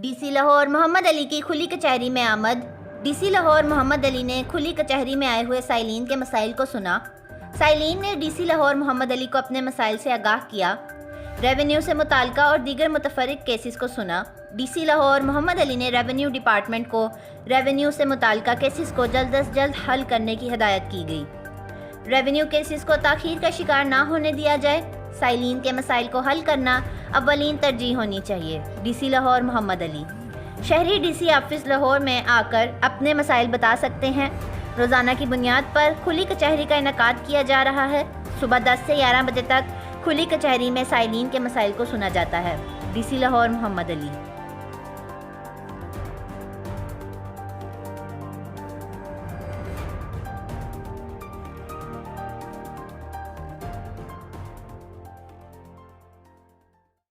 DC Lahore Mohammad Ali की खुली कचहरी में आमद। डीसी लाहौर मोहम्मद अली ने खुली कचहरी में आए हुए साइलीन के मसाइल को सुना। साइलीन ने डीसी लाहौर मोहम्मद अली को अपने मसाइल से आगाह किया। रेवेन्यू से मुताल्लिका और दीगर मुतफरिक केसेस को सुना। डीसी लाहौर मोहम्मद अली ने रेवेन्यू डिपार्टमेंट को रेवेन्यू से मुताल्लिका केसेस को जल्द अज जल्द हल करने की हिदायत की गई। रेवेन्यू केसेस को ताख़ीर का शिकार ना होने दिया जाए। साइलीन के मसाइल को हल करना अव्वलीन तरजीह होनी चाहिए। डीसी लाहौर मोहम्मद अली शहरी डीसी ऑफिस लाहौर में आकर अपने मसाइल बता सकते हैं। रोज़ाना की बुनियाद पर खुली कचहरी का इनेकाद किया जा रहा है। सुबह 10 से 11 बजे तक खुली कचहरी में साइलीन के मसाइल को सुना जाता है। डीसी लाहौर मोहम्मद अली।